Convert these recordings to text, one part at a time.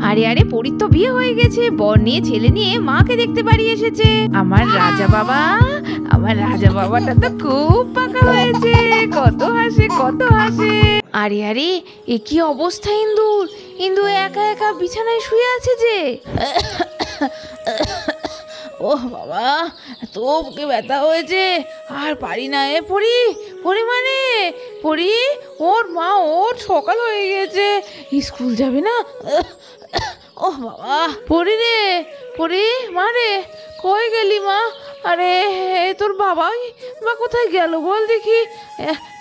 আরে আরে, পরীর তো বিয়ে হয়ে গেছে, বর নিয়ে ছেলে নিয়ে মাকে দেখতে বাড়ি এসেছে। আমার রাজা বাবা, আমার রাজা বাবাটা তো খুব পাকা হয়েছে, কত হাসে কত হাসে। আরে আরে, এ কি অবস্থা ইন্দুর? ইন্দু একা একা বিছানায় শুয়ে আছে যে। ওহ বাবা, এত বুকে ব্যথা হয়েছে, আর পারি না। এ পড়ি পড়ি মানে পড়ি, ওর মা, ওর সকাল হয়ে গেছে, স্কুল যাবে না? ওহ বাবা, পড়ি রে পড়ি, মা রে, কই গেলি মা? আরে তোর বাবাই বা কোথায় গেল বল দেখি।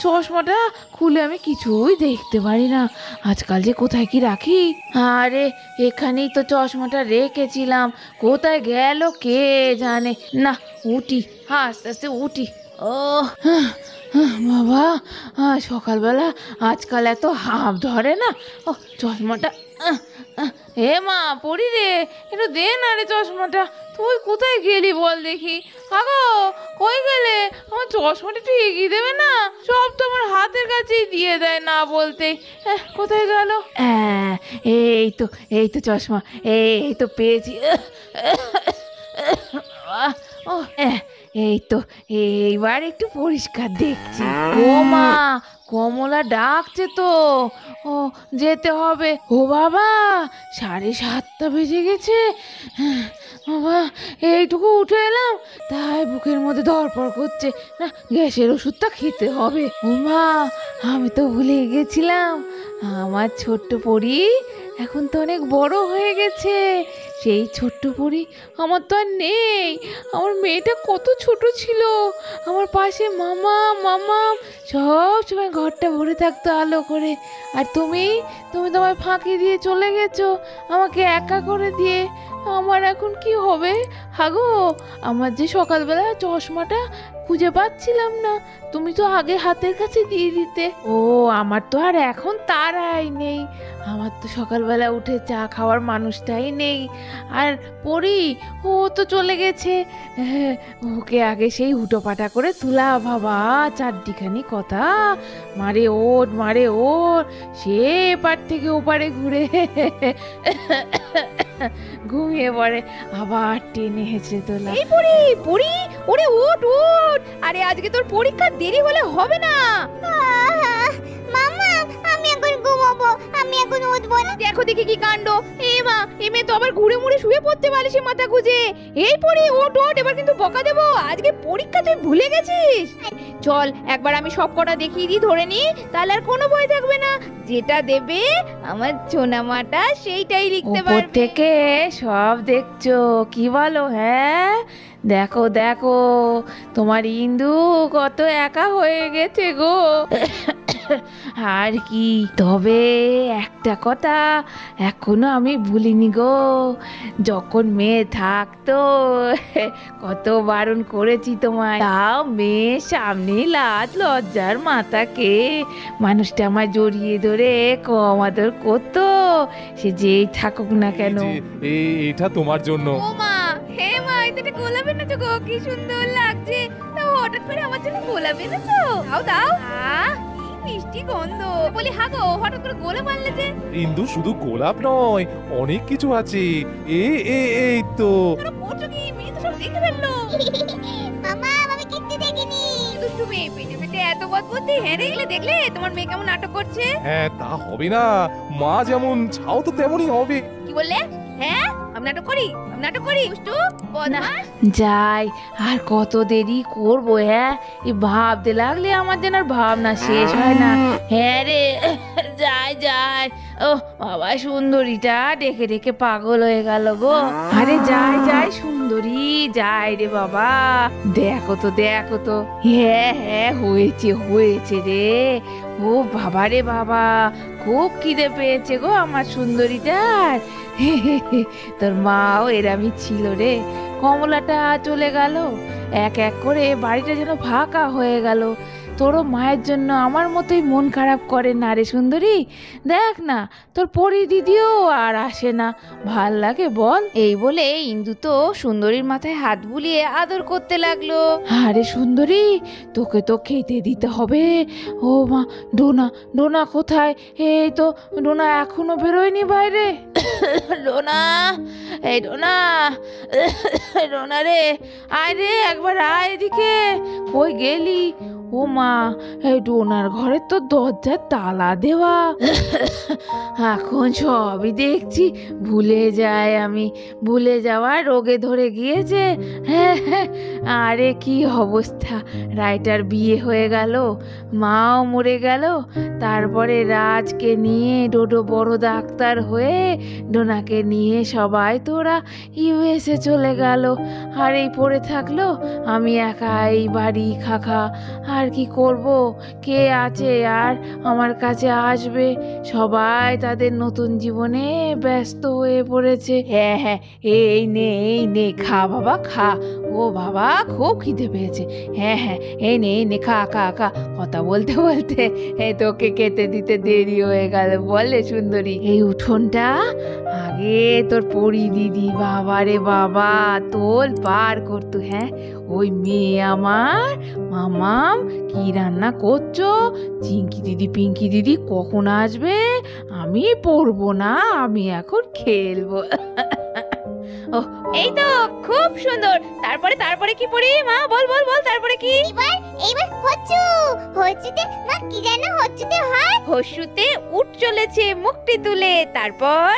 চশমাটা খুলে আমি কিছুই দেখতে পারি না, আজকাল যে কোথায় কি রাখি। আরে এখানেই তো চশমাটা রেখেছিলাম, কোথায় গেল কে জানে। না, উঠি, আস্তে আস্তে উঠি। ও বাবা, সকালবেলা আজকাল এত হাঁপ ধরে না। ও চশমাটা, হে মা, পড়ি রে, একটু দে না রে চশমাটা। তুই কোথায় গেলি বল দেখি? আগো, কই গেলে? আমার চশমাটা একটু এগিয়ে দেবে না? সব তো আমার হাতের কাছেই দিয়ে দেয় না বলতে। কোথায় গেল? এই তো চশমা, এই তো পেয়েছি। ও এই তো, এইবার একটু পরিষ্কার দেখছি। ও মা, কমলা ডাকছে তো, ও যেতে হবে। ও বাবা, 7:30 বেজে গেছে। বাবা, এইটুকু উঠে এলাম, তাই বুকের মধ্যে ধড়ফড় করছে। না, গ্যাসের ওষুধটা খেতে হবে। ও মা, আমি তো ভুলে গেছিলাম, আমার ছোট্ট পরী এখন তো অনেক বড় হয়ে গেছে। সেই ছোট্ট পরী আমার তো আর নেই। আমার মেয়েটা কত ছোট ছিল, আমার পাশে মামা মামা সব সময় ঘরটা ভরে থাকতো আলো করে। আর তুমি তোমার ফাঁকি দিয়ে চলে গেছো, আমাকে একা করে দিয়ে। আমার এখন কি হবে? হাগো, আমার যে সকালবেলা চশমাটা খুঁজে পাচ্ছিলাম না, তুমি তো আগে হাতের কাছে দিয়ে দিতে। ও, আমার তো আর এখন তারাই নেই, আমার তো সকালবেলা উঠে চা খাওয়ার মানুষটাই নেই। আর পড়ি, ও তো চলে গেছে। ওকে আগে সেই হুটোপাটা করে তুলা বাবা, চারটিখানি কথা। মারে ওঠ মারে ওঠ, সে এপার থেকে ওপারে ঘুরে ঘুমিয়ে পড়ে, আবার টেনে হেঁচড়ে তোলা। এই পড়ি পড়ি, ওরে ওঠ ওঠ, আরে আজকে তোর পরীক্ষা, দেরি হলে হবে না। মামা, আমি এখন ঘুমাবো, আমি এখন উঠবো না। দেখো দেখি কি কাণ্ড, এ মা, এ মেয়ে তো আবার ঘুরে মুড়ে শুয়ে পড়তে পারে সে মাথা গুজে। এই পড়ি, ওঠ ওঠ, এবার কিন্তু বকা দেবো, আজকে পরীক্ষা তুই ভুলে গেছিস। চল একবার আমি সব কটা দেখিয়ে দিই, ধরে নি, তাহলে আর কোনো ভয় থাকবে না। যেটা দেবে আমার সোনা মাটা সেইটাই লিখতে পারবে। উপর থেকে সব দেখছো, কি বলো? হ্যাঁ, দেখো দেখো, তোমার ইন্দু কত একা হয়ে গেছে গো। আর কি, তবে একটা কথা এখনো আমি ভুলিনি গো, যখন মেয়ে থাকতো কত বারণ করেছি তোমায়, তাও মেয়ের সামনে লাজ লজ্জার মাথাকে মানুষটা আমার জড়িয়ে ধরে কম আদর করতো, সে যেই থাকুক না কেন। এটা তোমার জন্য। ও মা, হে মা, এটা গোলাপি না তো গো, কি সুন্দর লাগছে। তাও হঠাৎ করে আমার জন্য গোলাপি না তো? দাও দাও, মিষ্টি গন্ধ। বলি হাগো, হঠাৎ করে গোলাপ আনলে যে? ইন্দু, শুধু গোলাপ নয়, অনেক কিছু আছে। এই তো। তোরা করছো কি? মেয়ে তো সব দেখে ফেললো। মামা, আমি কিচ্ছু দেখিনি। দুষ্টু মেয়ে, পেটে পেটে এত বদবুদ্ধি, হেরে গেলে দেখলে তোমার মেয়ে কেমন নাটক করছে। হ্যাঁ, তা হবে না, মা যেমন ছাও তো তেমনই হবে। কি বললে? হ্যাঁ, আমি নাটক করি, আমি নাটক করি? দুষ্টু বদমাশ। যাই, আর কত দেরি করবো? হ্যাঁ, এই ভাবতে লাগলে আমার যেন আর ভাবনা শেষ হয় না। হ্যাঁ রে, যাই যাই। ও বাবা, সুন্দরীটা ডেকে ডেকে পাগল হয়ে গেল গো। আরে যাই যাই সুন্দরী, যাই রে বাবা। দেখো তো দেখো তো, হ্যাঁ হ্যাঁ, হয়েছে হয়েছে রে। ও বাবা রে বাবা, খুব খিদে পেয়েছে গো আমার সুন্দরীটার। তোর মাও এরামই ছিল রে, কমলাটা চলে গেল, এক এক করে বাড়িটা যেন ফাঁকা হয়ে গেল। তোরও মায়ের জন্য আমার মতোই মন খারাপ করে না রে সুন্দরী? দেখ না, তোর পরি দিদিও আর আসে না, ভাল লাগে বল? এই বলে ইন্দু তো সুন্দরীর মাথায় হাত বুলিয়ে আদর করতে লাগলো। আরে সুন্দরী, তোকে তো খেতে দিতে হবে। ও মা, ডোনা ডোনা কোথায়? এই তো, ডোনা এখনো বেরোয়নি বাইরে। ডোনা, এই ডোনা, ডোনা রে, আয় রে একবার আয় এদিকে। কই গেলি? ও মা, এই ডোনার ঘরে তো দরজার তালা দেওয়া। এখন সবই দেখছি ভুলে যায়, আমি ভুলে যাওয়ার রোগে ধরে গিয়েছে। হ্যাঁ হ্যাঁ, আরে কি অবস্থা, রাইটার বিয়ে হয়ে গেল, মাও মরে গেল, তারপরে রাজকে নিয়ে ডোডো বড় ডাক্তার হয়ে ডোনাকে নিয়ে সবাই তোরা ইউএসএ চলে গেল। আর এই পড়ে থাকলো আমি একা এই বাড়ি খাখা। আর কি করব, কে আছে আর আমার কাছে আসবে? সবাই তাদের নতুন জীবনে ব্যস্ত হয়ে পড়েছে। হ্যাঁ হ্যাঁ, এই নে খা বাবা খা। ও বাবা, খুব খিদে পেয়েছে। হ্যাঁ হ্যাঁ, এই নে খা খা খা। কথা বলতে বলতে তোকে খেতে দিতে দেরি হয়ে গেল বলে সুন্দরী। এই উঠোনটা আগে তোর পরি দিদি বাবা রে বাবা তোল পার করতো। হ্যাঁ, ওই মেয়ে আমার মামাম কি রান্না করছো? চিঙ্কি দিদি পিঙ্কি দিদি কখন আসবে? আমি পড়বো না, আমি এখন খেলবো। এই তো খুব সুন্দর। তারপরে কি পড়ি মা? বল বল বল, তারপরে কি? এইবার হচ্ছুতে মা কি যেন হচ্ছুতে হয়? হস্যুতে উঠ চলেছে মুখটি তুলে। তারপর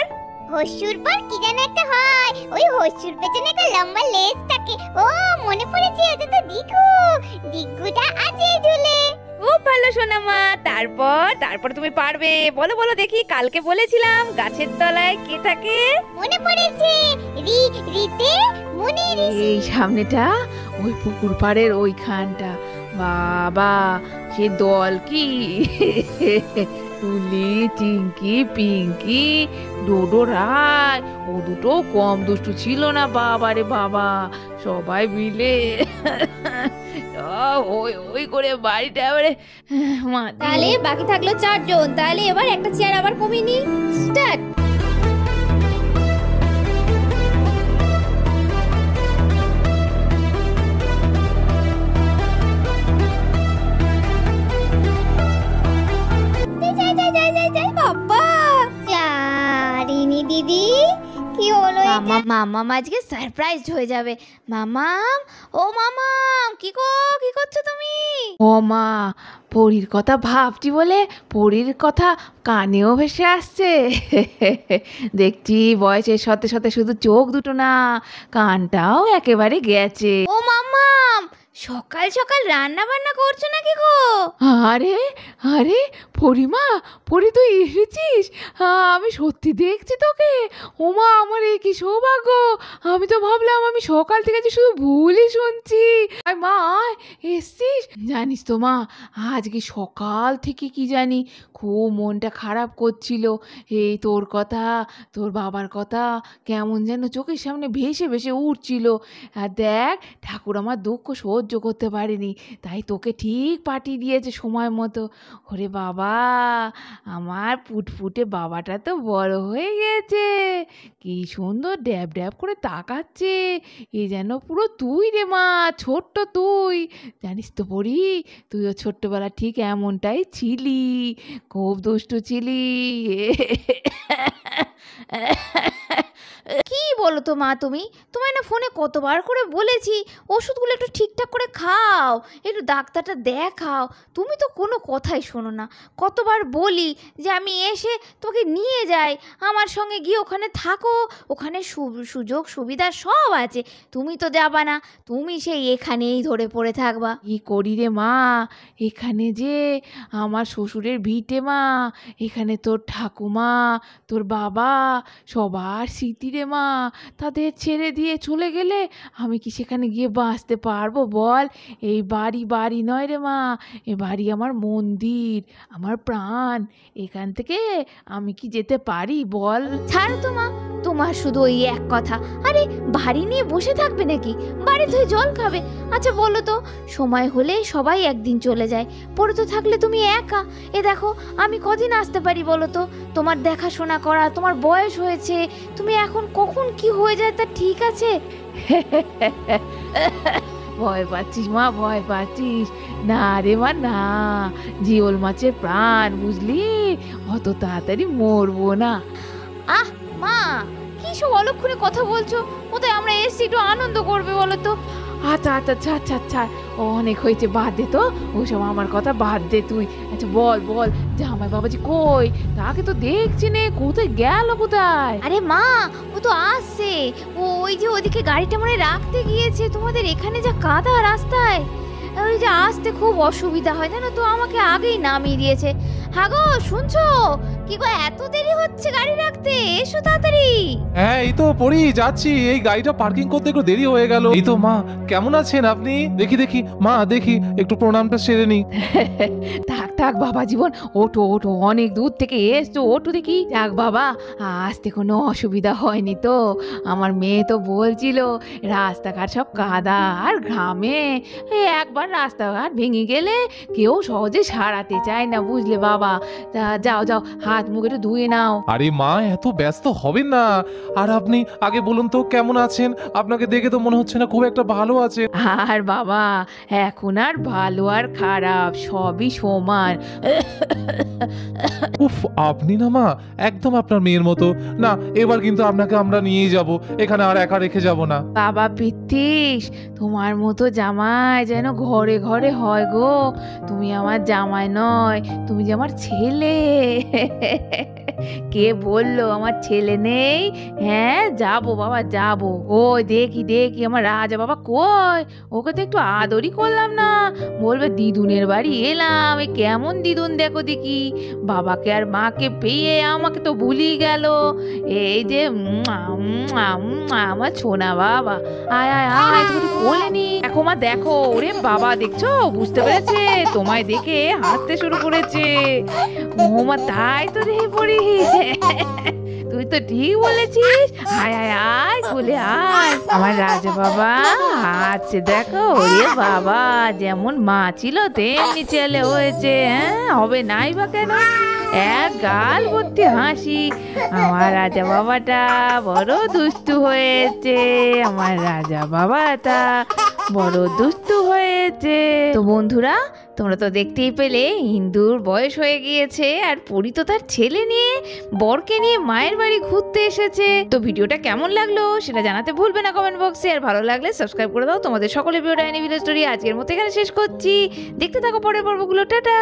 হস্যুর পর কি যেন একটা হয়, ওই হস্যুর পেছনে একটা লম্বা লেজ থাকে। ও মনে পড়েছে, এটা তো দিগ্গুটা আছে ঝুলে। খুব ভালো শোনা মা। তারপর তুমি পারবে। বলো বলো দেখি, কালকে বলেছিলাম গাছের তলায় কে থাকে? মনে পড়েছে, রিতে মুনি ঋষি। এই সামনেটা, ওই পুকুর পাড়ের ওইখানটা। বাবা, সে দল কি! টুলি, চিঙ্কি, পিঙ্কি, ডোডো রায়, ও দুটো কম দুষ্টু ছিল না বাবা রে বাবা। সবাই মিলে ওই করে বাড়িটা এবারে তাহলে বাকি থাকলো 4 জন। তাহলে এবার একটা চেয়ার আবার কমিয়ে নি। স্টার্ট। দিদি কি হলো? মামাম আজকে সারপ্রাইজ হয়ে যাবে। মামাম, ও মামাম, কি করছো তুমি? ও মা, পরীর কথা ভাবছি বলে পরীর কথা কানেও ভেসে আসছে। দেখছি বয়সের সাথে সাথে শুধু চোখ দুটো না, কানটাও একেবারে গেছে। ও মামাম, সকাল সকাল রান্না বান্না করছো নাকি গো? আরে আরে পরিমা, পরি তুই এসেছিস? আমি সত্যি দেখছি তোকে। ওমা, আমার এই কি সৌভাগ্য! আমি তো ভাবলাম আমি সকাল থেকে যে শুধু ভুলই শুনছি। আর মা, এসছিস? জানিস তো মা, আজকে সকাল থেকে কি জানি খুব মনটা খারাপ করছিল। এই তোর কথা, তোর বাবার কথা কেমন যেন চোখের সামনে ভেসে ভেসে উঠছিল। আর দেখ, ঠাকুর আমার দুঃখ সহ্য করতে পারেনি, তাই তোকে ঠিক পাঠিয়ে দিয়েছে সময় মতো। ওরে বাবা, আমার ফুটফুটে বাবাটা তো বড় হয়ে গেছে, কি সুন্দর ড্যাব ড্যাব করে তাকাচ্ছে। এ যেন পুরো তুই রে মা, ছোট্ট তুই। জানিস তো পড়ি, তুইও ছোট্টবেলা ঠিক এমনটাই ছিলি, খুব দুষ্টু ছিলি। কি বলো তো মা তুমি? তোমায় না ফোনে কতবার করে বলেছি ওষুধগুলো একটু ঠিকঠাক করে খাও, একটু ডাক্তারটা দেখাও। তুমি তো কোনো কথাই শোনো না। কতবার বলি যে আমি এসে তোকে নিয়ে যাই, আমার সঙ্গে গিয়ে ওখানে থাকো, ওখানে সুযোগ সুবিধা সব আছে। তুমি তো যাবা না, তুমি সেই এখানেই ধরে পড়ে থাকবা। কি করি রে মা, এখানে যে আমার শ্বশুরের ভিটে মা, এখানে তোর ঠাকুমা, তোর বাবা, সবার স্মৃতি রে মা। তাদের ছেড়ে দিয়ে চলে গেলে আমি কি সেখানে গিয়ে বাঁচতে পারবো বল? এই বাড়ি নয় রে মা, এ বাড়ি আমার মন্দির, আমার প্রাণ। এখান থেকে আমি কি যেতে পারি বল? ছাড়ো তো মা, তোমার শুধু ওই এক কথা। আরে বাড়ি নিয়ে বসে থাকবে নাকি? বাড়ি ধুয়ে জল খাবে। আচ্ছা বলো তো, সময় হলে সবাই একদিন চলে যায়, পড়ে তো থাকলে তুমি একা। এ দেখো, আমি কদিন আসতে পারি বলো তো? তোমার দেখাশোনা করা, তোমার বয়স হয়েছে, তুমি এখন কখন কি হয়ে যায় তা ঠিক আছে? ভয় পাচ্ছিস মা, ভয় পাচ্ছিস? না রে মা না, জিওল মাছের প্রাণ বুঝলি, অত তাড়াতাড়ি মরবো না। আহ মা, কি সব অলক্ষণে কথা বলছো? কোথায় আমরা এসছি একটু আনন্দ করবে বলো তো। আচ্ছা আচ্ছা ছাড় ছাড় ছাড়, অনেক হয়েছে, বাদ দে তো ওসব, আমার কথা বাদ দে তুই। আচ্ছা বল বল, জামাই বাবাজি কই? তাকে তো দেখছি নে, কোথায় গেল কোথায়? আরে মা, ও তো আসছে। ওই যে ওদিকে গাড়িটা মনে হয় রাখতে গিয়েছে। তোমাদের এখানে যা কাদা রাস্তায়, ওই যে আসতে খুব অসুবিধা হয় জানো তো, আমাকে আগেই নামিয়ে দিয়েছে। হ্যাঁ গো, শুনছো? কি গো, এত দেরি হচ্ছে গাড়ি রাখতে, এসো তাড়াতাড়ি। হ্যাঁ এই তো পড়ি যাচ্ছি, এই গাড়িটা পার্কিং করতে একটু দেরি হয়ে গেল। এই তো মা, কেমন আছেন আপনি? দেখি দেখি মা, দেখি একটু প্রণামটা সেরে নি। থাক থাক বাবা জীবন, ওঠো ওঠো, অনেক দূর থেকে এসছো, ওঠো দেখি। যাক বাবা, আসতে কোনো অসুবিধা হয়নি তো? আমার মেয়ে তো বলছিল রাস্তাঘাট সব কাদা, আর গ্রামে একবার রাস্তাঘাট ভেঙে গেলে কেউ সহজে সারাতে চায় না, বুঝলে বাবা। তা যাও যাও, হাত মুখ একটু ধুয়ে নাও। আরে মা, এত ব্যস্ত হবেন না। আর আপনি আগে বলুন তো কেমন আছেন? আপনাকে দেখে তো মনে হচ্ছে না খুব একটা ভালো আছে। আর বাবা, এখন আর ভালো আর খারাপ সবই সমান। উফ, আপনি না মা একদম আপনার মেয়ের মতো। না, এবার কিন্তু আপনাকে আমরা নিয়েই যাব, এখানে আর একা রেখে যাব না। বাবা পিত্তিস, তোমার মতো জামাই যেন ঘরে ঘরে হয় গো। তুমি আমার জামাই নয়, তুমি যে আমার ছেলে। কে বললো আমার ছেলে নেই? হ্যাঁ যাবো বাবা যাবো। ও দেখি দেখি আমার রাজা বাবা কই, ওকে তো একটু আদরই করলাম না। বলবে দিদুনের বাড়ি এলাম, এ কেমন দিদুন দেখো দেখি, বাবাকে আর মাকে পেয়ে আমাকে তো ভুলি গেল। এই যে আমার সোনা বাবা, আয় আয় আয়, তুমি একটু কোলে নি। দেখো মা দেখো, ওরে বাবা দেখছো, বুঝতে পেরেছে, তোমায় দেখে হাসতে শুরু করেছে। ও মা, তাই তো রে পড়ি। তুই তো ঠিক বলেছিস, আয় আয় আয়, কোলে আয় আমার রাজা বাবা। আছে দেখো, ওরে বাবা, যেমন মা ছিল তেমনি ছেলে হয়েছে। হ্যাঁ, হবে নাই বা কেন? এক গাল ভর্তি হাসি। আমার রাজা বাবাটা বড় দুষ্টু হয়েছে, আমার রাজা বাবাটা বড় দুষ্টু হয়েছে। তো বন্ধুরা, তোমরা তো দেখতেই পেলে, হিন্দুর বয়স হয়ে গিয়েছে আর পরি তো তার ছেলে নিয়ে, বরকে নিয়ে মায়ের বাড়ি ঘুরতে এসেছে। তো ভিডিওটা কেমন লাগলো সেটা জানাতে ভুলবে না কমেন্ট বক্সে। আর ভালো লাগলে সাবস্ক্রাইব করে দাও। তোমাদের সকলের ভিডিও ডাইনি ভিলেজ স্টোরি আজকের মতো এখানে শেষ করছি। দেখতে থাকো পরের পর্বগুলো। টাটা।